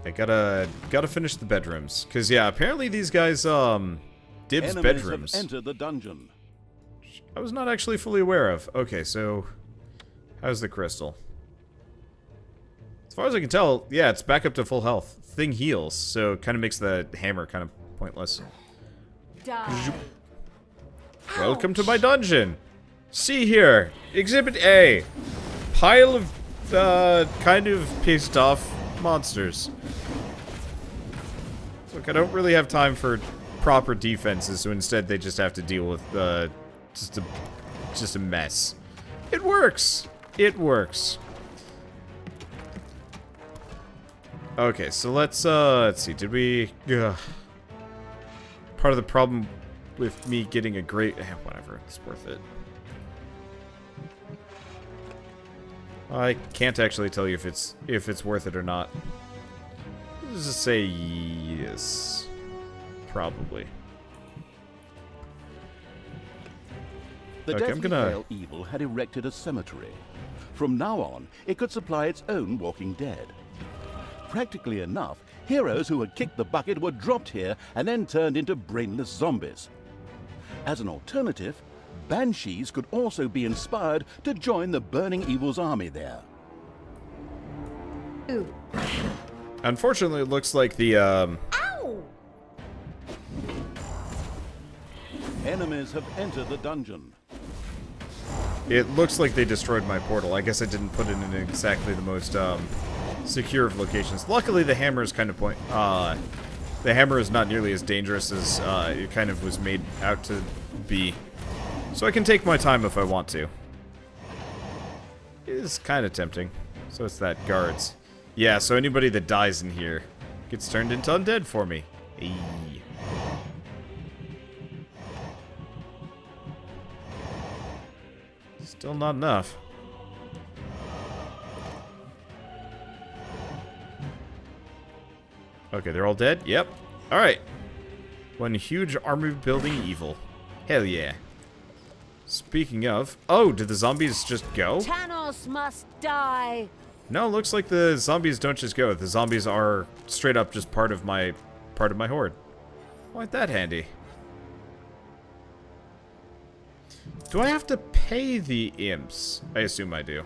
I gotta finish the bedrooms. Cause yeah, apparently these guys, dibs Enemies bedrooms. have entered the dungeon. I was not actually fully aware of. Okay, so how's the crystal? As far as I can tell, yeah, it's back up to full health. Thing heals, so it kind of makes the hammer kind of pointless. Die. Welcome to my dungeon. See here, Exhibit A. Pile of, kind of pissed off monsters. Look, I don't really have time for proper defenses, so instead they just have to deal with, just a mess. It works. It works. Okay, so let's see. Did we... Part of the problem with me getting a great... whatever, it's worth it. I can't actually tell you if it's worth it or not. Let's just say yes. Probably. The Okay, I'm deathly gonna... pale evil had erected a cemetery. From now on, it could supply its own walking dead. Practically enough, heroes who had kicked the bucket were dropped here and then turned into brainless zombies. As an alternative, banshees could also be inspired to join the burning evil's army there. Ooh. Unfortunately, it looks like the, Ow! Enemies have entered the dungeon. It looks like they destroyed my portal. I guess I didn't put it in exactly the most, secure of locations. Luckily, the hammer is kind of the hammer is not nearly as dangerous as, it kind of was made out to be. So I can take my time if I want to. It is kind of tempting. So it's that guards. Yeah, so anybody that dies in here gets turned into undead for me. Eee. Still not enough. Okay, they're all dead? Yep. Alright. One huge army building evil. Hell yeah. Speaking of... Oh, did the zombies just go? Tanos must die. No, looks like the zombies don't just go. The zombies are straight up just part of my horde. Why ain't that handy? Do I have to pay the imps? I assume I do.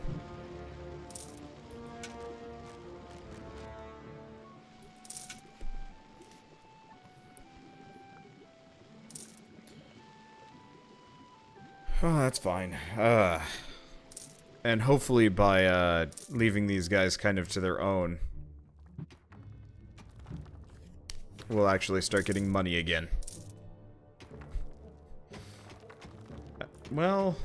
Oh, that's fine. And hopefully by leaving these guys kind of to their own, we'll actually start getting money again. Well,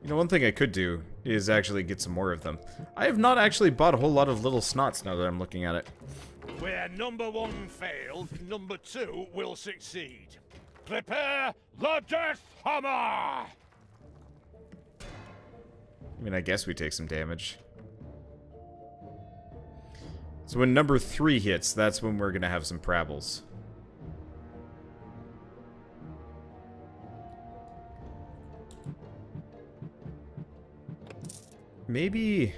you know, one thing I could do is actually get some more of them. I have not actually bought a whole lot of little snots now that I'm looking at it. Where number one failed, number two will succeed. Prepare the death hammer! I mean, I guess we take some damage. So when number 3 hits, that's when we're gonna have some prabbles. Maybe...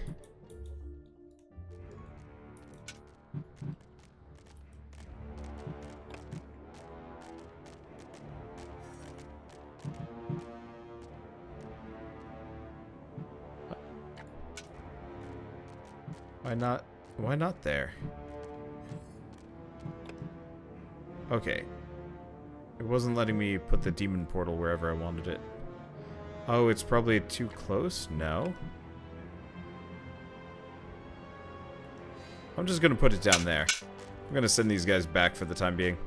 Why not there? Okay. It wasn't letting me put the demon portal wherever I wanted it. Oh, it's probably too close? No. I'm just gonna put it down there. I'm gonna send these guys back for the time being.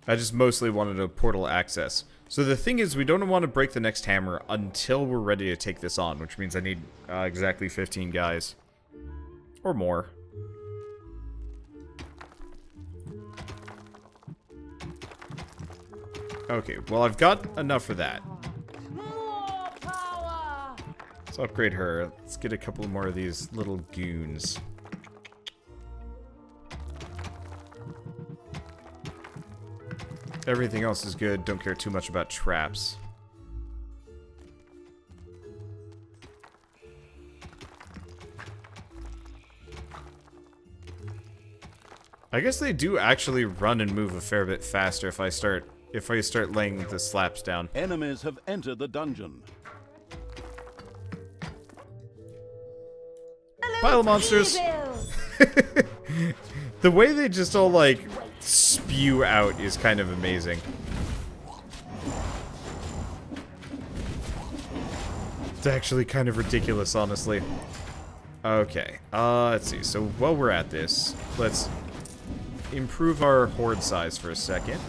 I just mostly wanted a portal access. So the thing is, we don't want to break the next hammer until we're ready to take this on, which means I need exactly 15 guys. Or more. Okay, well I've got enough for that. More power. Let's upgrade her. Let's get a couple more of these little goons. Everything else is good. Don't care too much about traps. I guess they do actually run and move a fair bit faster if I start laying the slaps down. Enemies have entered the dungeon. Pile of monsters. The way they just all, like, spew out is kind of amazing. It's actually kind of ridiculous, honestly. Okay, let's see. So while we're at this, let's improve our horde size for a second.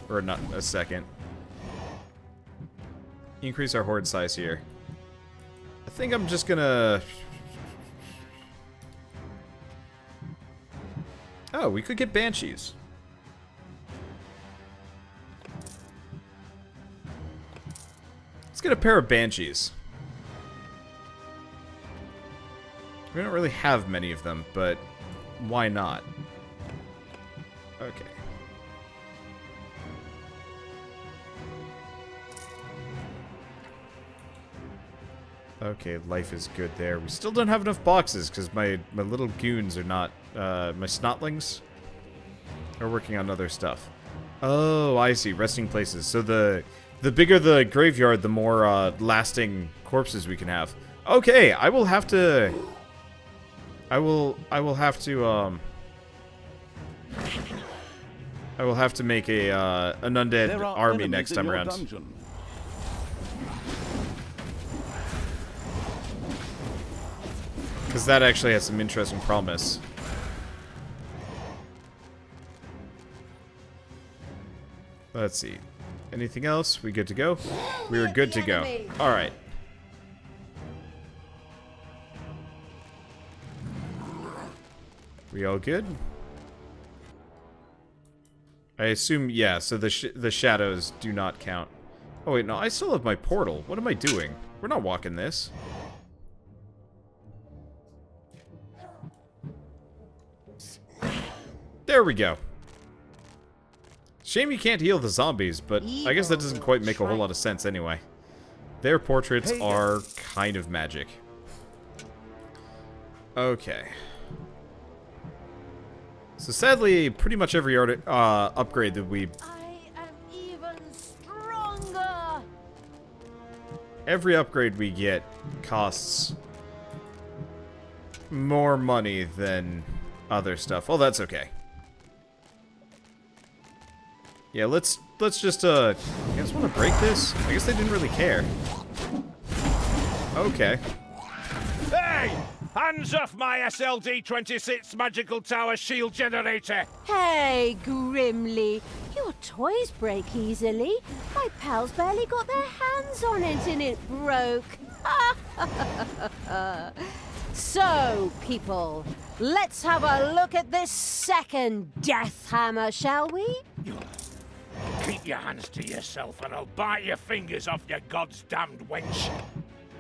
Or not a second. Increase our horde size here. I think I'm just gonna... Oh, we could get banshees. Let's get a pair of banshees. We don't really have many of them, but why not? Okay. Okay, life is good there. We still don't have enough boxes because my little goons are not, my snotlings are working on other stuff. Oh, I see. Resting places. So the bigger the graveyard, the more lasting corpses we can have. Okay, I will have to make a an undead army next time around. Dungeon. Because that actually has some interesting promise. Let's see. Anything else? We good to go? We're good to go. Alright. We all good? I assume, yeah, so the shadows do not count. Oh wait, no, I still have my portal. What am I doing? We're not walking this. There we go. Shame you can't heal the zombies, but I guess that doesn't quite make a whole lot of sense anyway. Their portraits are kind of magic. Okay. So sadly, pretty much every upgrade that we... I am even stronger. Every upgrade we get costs more money than other stuff. Well, that's okay. Yeah, let's just, you guys want to break this? I guess they didn't really care. Okay. Hey! Hands off my SLD-26 magical tower shield generator! Hey, Grimly. Your toys break easily. My pals barely got their hands on it and it broke. So, people, let's have a look at this second death hammer, shall we? Keep your hands to yourself and I'll bite your fingers off, you goddamned wench.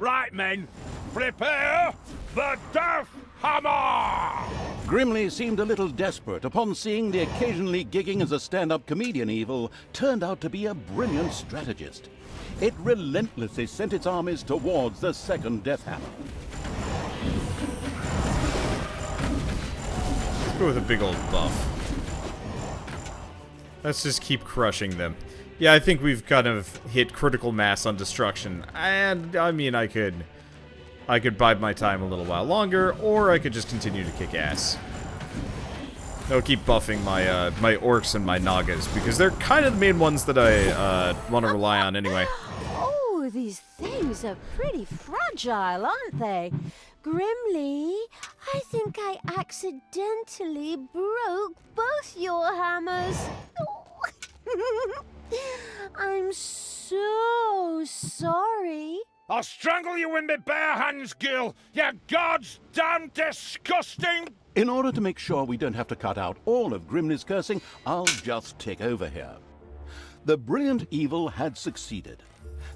Right, men, prepare the death hammer! Grimly seemed a little desperate upon seeing the occasionally gigging as a stand-up comedian evil turned out to be a brilliant strategist. It relentlessly sent its armies towards the second death hammer. Let's go with a big old buff. Let's just keep crushing them. Yeah, I think we've kind of hit critical mass on destruction. And, I mean, I could bide my time a little while longer, or I could just continue to kick ass. I'll keep buffing my, my orcs and my nagas, because they're kind of the main ones that I, want to rely on anyway. Oh, these things are pretty fragile, aren't they? Grimly, I think I accidentally broke both your hammers. I'm so sorry. I'll strangle you with my bare hands, girl! You goddamn disgusting... In order to make sure we don't have to cut out all of Grimly's cursing, I'll just take over here. The brilliant evil had succeeded.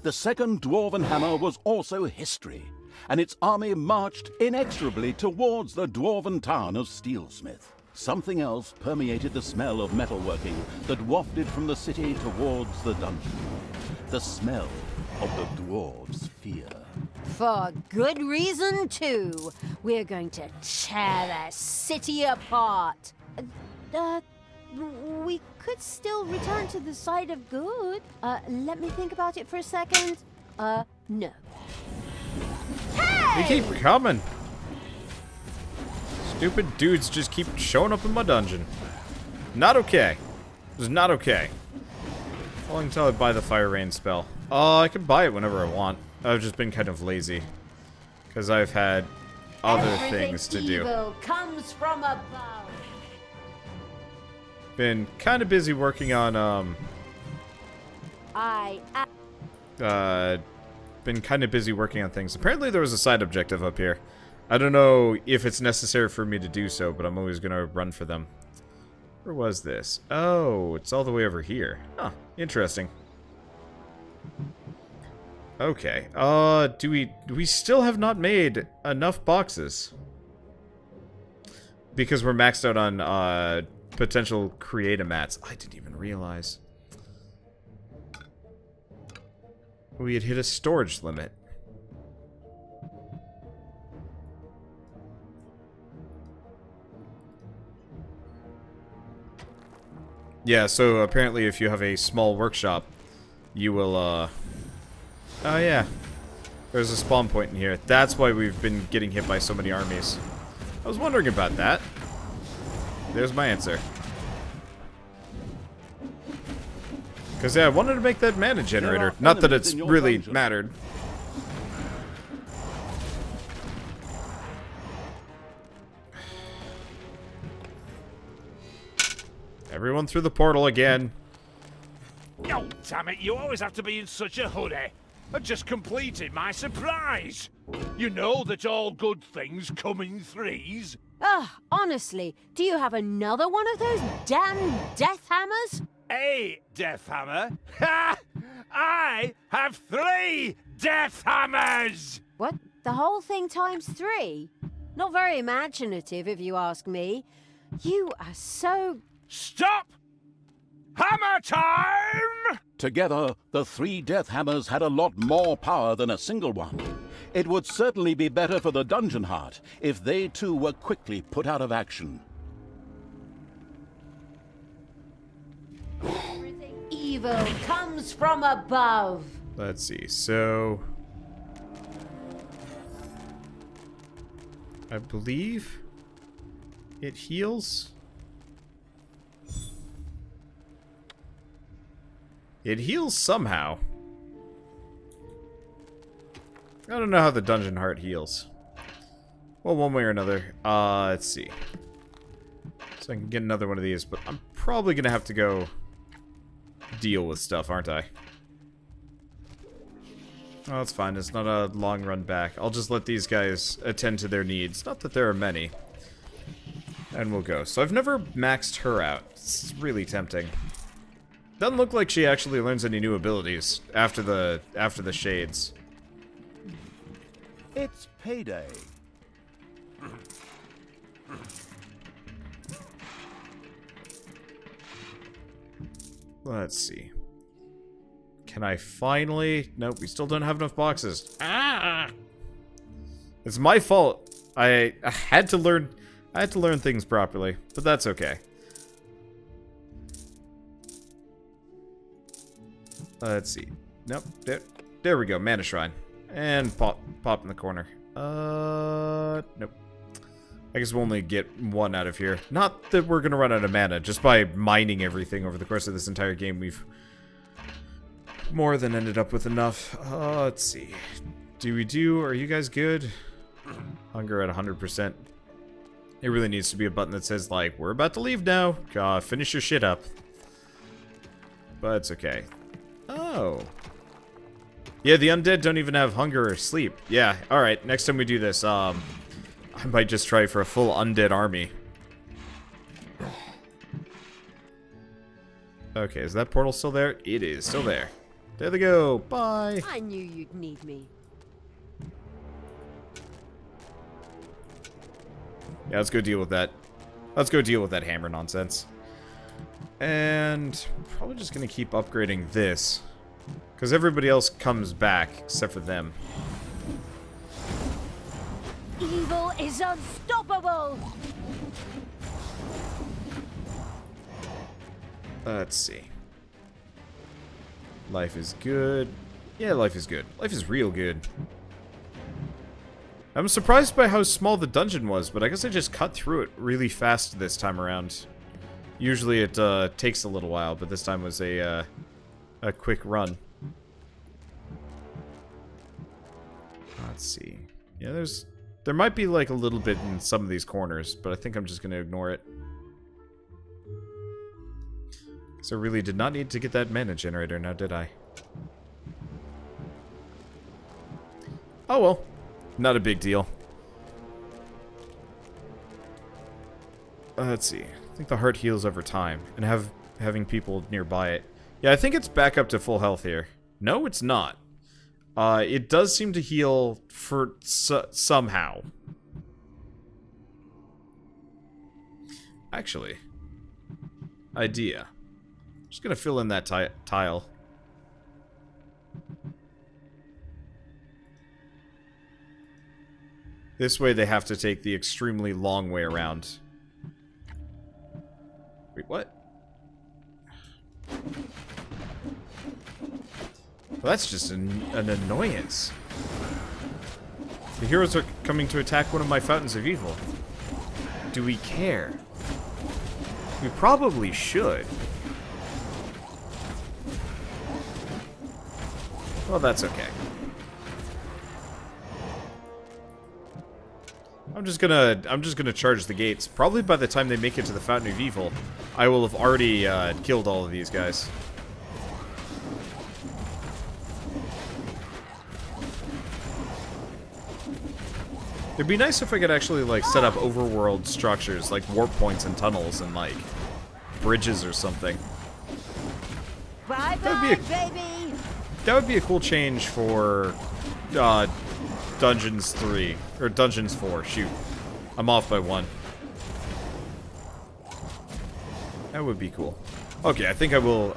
The second dwarven hammer was also history, and its army marched inexorably towards the dwarven town of Steelsmith. Something else permeated the smell of metalworking that wafted from the city towards the dungeon. The smell of the dwarves' fear. For good reason, too. We're going to tear their city apart. we could still return to the side of good. Let me think about it for a second. No. They keep coming. Stupid dudes just keep showing up in my dungeon. Not okay. This is not okay. Well, until I buy the Fire Rain spell. I can buy it whenever I want. I've just been kind of lazy. Because I've had other things to do. Evil comes from above. Been kind of busy working on, been kind of busy working on things. Apparently there was a side objective up here. I don't know if it's necessary for me to do so, but I'm always going to run for them. Where was this? Oh, it's all the way over here. Huh, interesting. Okay, do we still have not made enough boxes? Because we're maxed out on, potential create-a-mats. I didn't even realize. We had hit a storage limit. Yeah, so apparently if you have a small workshop, you will, oh yeah. There's a spawn point in here. That's why we've been getting hit by so many armies. I was wondering about that. There's my answer. Because, yeah, I wanted to make that mana generator. Not that it's really mattered. Everyone through the portal again. Oh, damn it, you always have to be in such a hurry. I just completed my surprise. You know that all good things come in threes. Honestly, do you have another one of those damn death hammers? A death hammer? Ha! I have 3 death hammers! What? The whole thing times 3? Not very imaginative, if you ask me. You are so... Stop! Hammer time! Together, the 3 death hammers had a lot more power than a single one. It would certainly be better for the dungeon heart if they too were quickly put out of action. Everything evil comes from above. Let's see, so... I believe it heals. It heals somehow. I don't know how the dungeon heart heals. Well, one way or another. Let's see. So I can get another one of these, but I'm probably gonna have to go deal with stuff, aren't I? Oh, it's fine. It's not a long run back. I'll just let these guys attend to their needs. Not that there are many. And we'll go. So I've never maxed her out. It's really tempting. Doesn't look like she actually learns any new abilities after the shades. It's payday. Let's see. Can I finally... Nope, we still don't have enough boxes. Ah! It's my fault. I had to learn... I had to learn things properly, but that's okay. Let's see. Nope. There we go. Mana Shrine. And pop in the corner. Nope. I guess we'll only get 1 out of here. Not that we're gonna run out of mana. Just by mining everything over the course of this entire game, we've more than ended up with enough. Let's see. Are you guys good? Hunger at 100%. It really needs to be a button that says, like, we're about to leave now. Finish your shit up. But it's okay. Oh. Yeah, the undead don't even have hunger or sleep. Yeah, alright. Next time we do this, I might just try for a full undead army. Okay, is that portal still there? It is still there. There they go. Bye. I knew you'd need me. Yeah, let's go deal with that. Let's go deal with that hammer nonsense. And probably just gonna keep upgrading this. Because everybody else comes back, except for them. Evil is unstoppable! Let's see. Life is good. Yeah, life is good. Life is real good. I'm surprised by how small the dungeon was, but I guess I just cut through it really fast this time around. Usually it takes a little while, but this time was a quick run. Let's see. Yeah, there might be like a little bit in some of these corners, but I think I'm just going to ignore it. So I really did not need to get that mana generator now, did I? Oh well. Not a big deal. Let's see. I think the heart heals over time, and having people nearby it. Yeah, I think it's back up to full health here. No, it's not. It does seem to heal for somehow. Actually, idea. Just gonna fill in that tile. This way they have to take the extremely long way around. Wait, what? Well, that's just an annoyance. The heroes are coming to attack one of my fountains of evil. Do we care? We probably should. Well, that's okay. I'm just gonna charge the gates. Probably by the time they make it to the Fountain of Evil, I will have already killed all of these guys. It'd be nice if I could actually like set up overworld structures, like warp points and tunnels and like bridges or something. Bye bye, baby. That would be a cool change for Dungeons 3 or Dungeons 4. Shoot, I'm off by 1. That would be cool. Okay, I think I will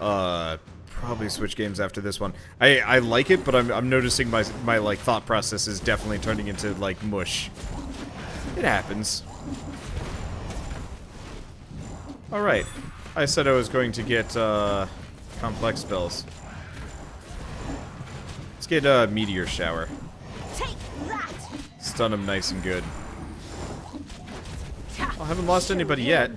probably switch games after this one. I like it, but I'm noticing my like thought process is definitely turning into like mush. It happens. All right, I said I was going to get complex spells. Let's get a meteor shower. Take that. Stun him nice and good. I haven't lost anybody yet.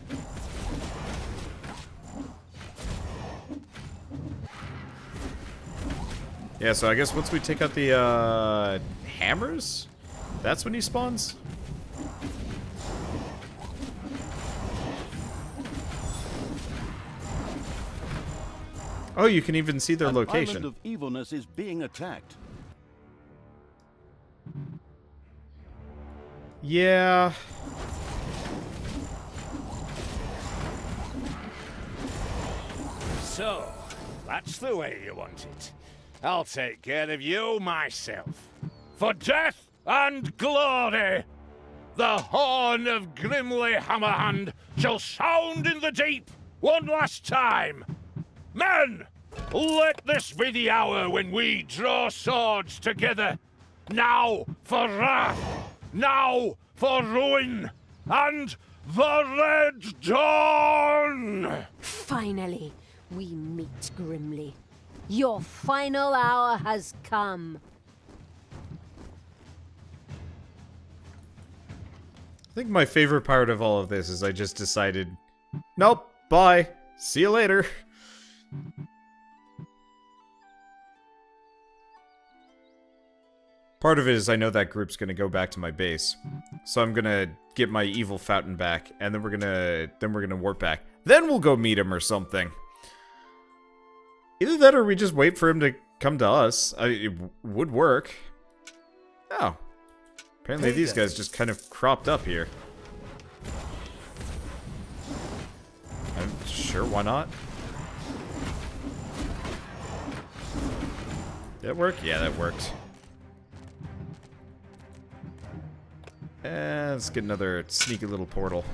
Yeah, so I guess once we take out the hammers, that's when he spawns. Oh, you can even see their location. An island of evilness is being attacked. Yeah. So, that's the way you want it. I'll take care of you myself. For death and glory, the horn of Grimly Hammerhand shall sound in the deep one last time. Men, let this be the hour when we draw swords together. Now for wrath, now for ruin, and the Red Dawn! Finally, we meet Grimly. Your final hour has come. I think my favorite part of all of this is I just decided, nope, bye, see you later. Part of it is I know that group's gonna go back to my base, so I'm gonna get my evil fountain back, and then we're gonna warp back. Then we'll go meet him or something. Either that or we just wait for him to come to us. It would work. Oh. Apparently these guys just kind of cropped up here. I'm sure, why not? Did that work? Yeah, that worked. And let's get another sneaky little portal.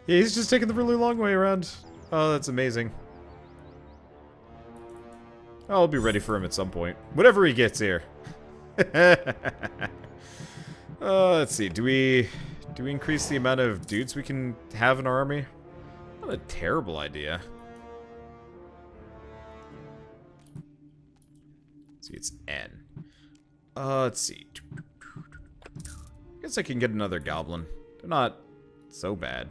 Yeah, he's just taking the really long way around. Oh, that's amazing. I'll be ready for him at some point. Whenever he gets here. Let's see. Do we Do we increase the amount of dudes we can have in our army? Not a terrible idea. Let's see, it's N. Let's see. Guess I can get another goblin. They're not so bad.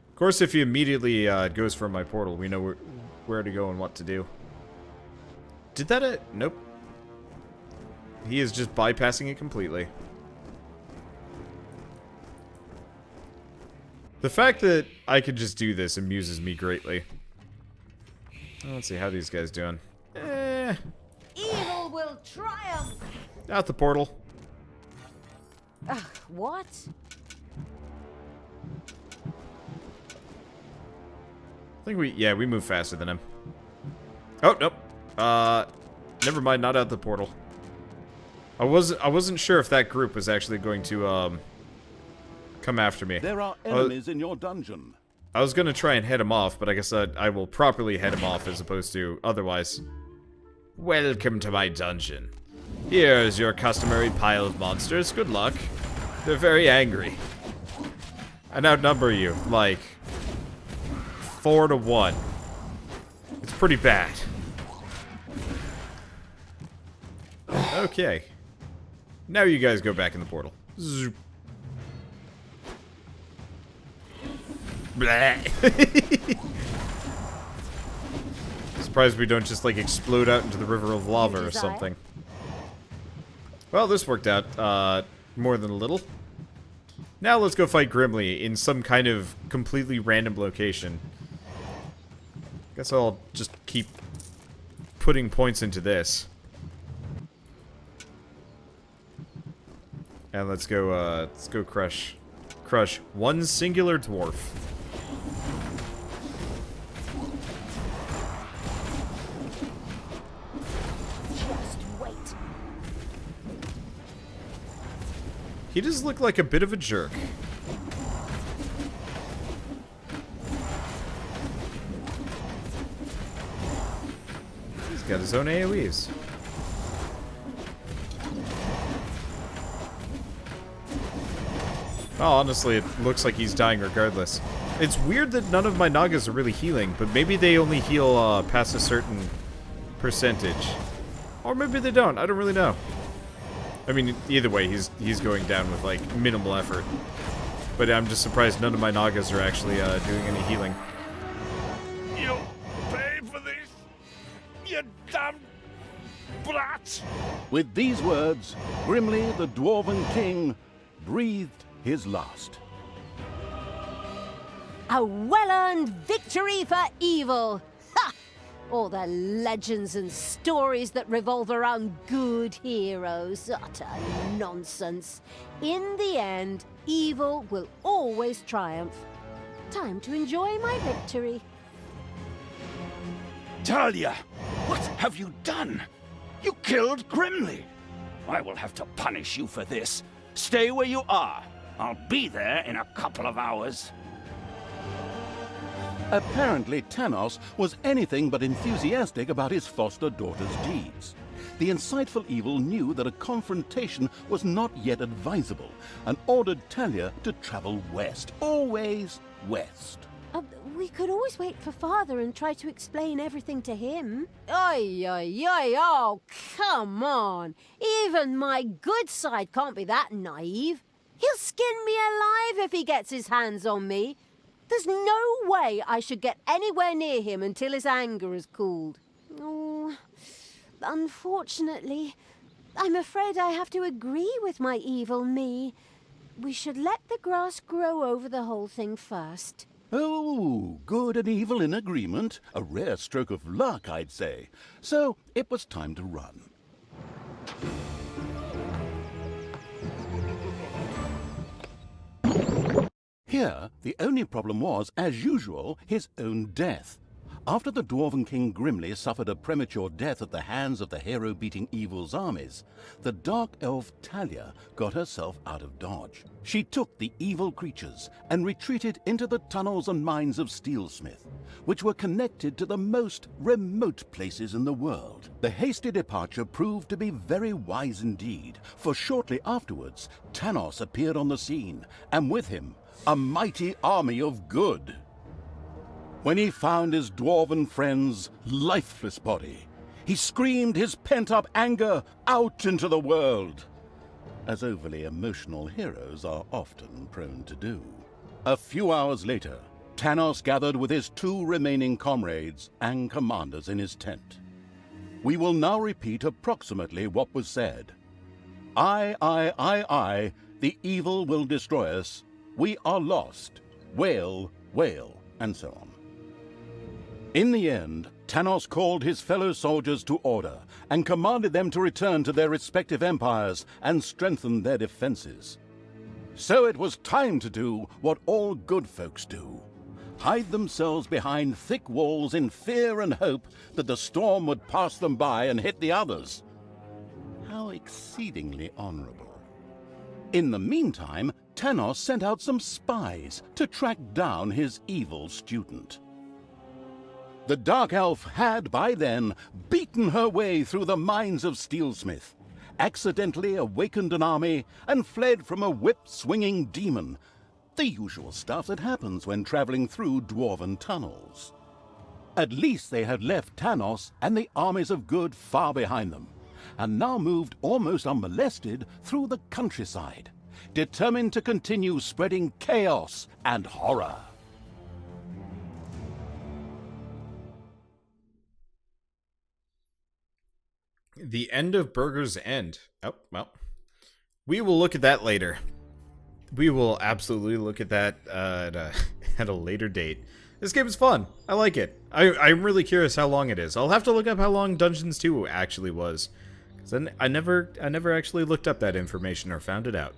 Of course, if he immediately goes from my portal, we know where to go and what to do. Did that nope. He is just bypassing it completely. The fact that I could just do this amuses me greatly. Let's see how these guys doing. Evil will triumph! Out the portal. Ugh, what? I think we move faster than him. Oh, nope. Never mind, not out the portal. I wasn't sure if that group was actually going to, come after me. There are enemies in your dungeon. I was gonna try and head him off, but I guess I will properly head him off as opposed to otherwise. Welcome to my dungeon. Here's your customary pile of monsters. Good luck. They're very angry. And outnumber you, like 4 to 1. It's pretty bad. Okay. Now you guys go back in the portal. Zoop. Surprised we don't just like explode out into the river of lava or something. Well, this worked out more than a little. Now let's go fight Grimly in some kind of completely random location. Guess I'll just keep putting points into this. And let's go crush one singular dwarf. Just wait. He does look like a bit of a jerk. He's got his own AoEs. Oh, honestly, it looks like he's dying regardless. It's weird that none of my Nagas are really healing, but maybe they only heal past a certain percentage. Or maybe they don't, I don't really know. I mean, either way, he's going down with, like, minimal effort. But I'm just surprised none of my Nagas are actually doing any healing. You'll pay for this, you damn brat! With these words, Grimly the Dwarven King breathed his last. A well-earned victory for evil! Ha! All the legends and stories that revolve around good heroes. Utter nonsense. In the end, evil will always triumph. Time to enjoy my victory. Thalya, what have you done? You killed Grimly. I will have to punish you for this. Stay where you are. I'll be there in a couple of hours. Apparently, Tanos was anything but enthusiastic about his foster daughter's deeds. The insightful evil knew that a confrontation was not yet advisable and ordered Thalya to travel west. Always west. We could always wait for Father and try to explain everything to him. Oi, oi, oi, oh, come on. Even my good side can't be that naive. He'll skin me alive if he gets his hands on me. There's no way I should get anywhere near him until his anger has cooled. Oh, unfortunately, I'm afraid I have to agree with my evil me. We should let the grass grow over the whole thing first. Oh, good and evil in agreement. A rare stroke of luck, I'd say. So it was time to run. Here, the only problem was, as usual, his own death. After the Dwarven King Grimly suffered a premature death at the hands of the hero-beating evil's armies, the dark elf Thalya got herself out of dodge. She took the evil creatures and retreated into the tunnels and mines of Steelsmith, which were connected to the most remote places in the world. The hasty departure proved to be very wise indeed, for shortly afterwards, Thanos appeared on the scene, and with him, a mighty army of good. When he found his dwarven friend's lifeless body, he screamed his pent-up anger out into the world, as overly emotional heroes are often prone to do. A few hours later, Thanos gathered with his 2 remaining comrades and commanders in his tent. We will now repeat approximately what was said. I, the evil will destroy us. We are lost. Wail, wail, and so on. In the end, Thanos called his fellow soldiers to order and commanded them to return to their respective empires and strengthen their defenses. So it was time to do what all good folks do: hide themselves behind thick walls in fear and hope that the storm would pass them by and hit the others. How exceedingly honorable. In the meantime, Thanos sent out some spies to track down his evil student. The Dark Elf had, by then, beaten her way through the mines of Steelsmith, accidentally awakened an army, and fled from a whip-swinging demon. The usual stuff that happens when traveling through dwarven tunnels. At least they had left Thanos and the armies of good far behind them, and now moved almost unmolested through the countryside, determined to continue spreading chaos and horror. The end of Burger's End. Oh, well. We will look at that later. We will absolutely look at that at a later date. This game is fun. I like it. I'm really curious how long it is. I'll have to look up how long Dungeons 2 actually was, because I never actually looked up that information or found it out.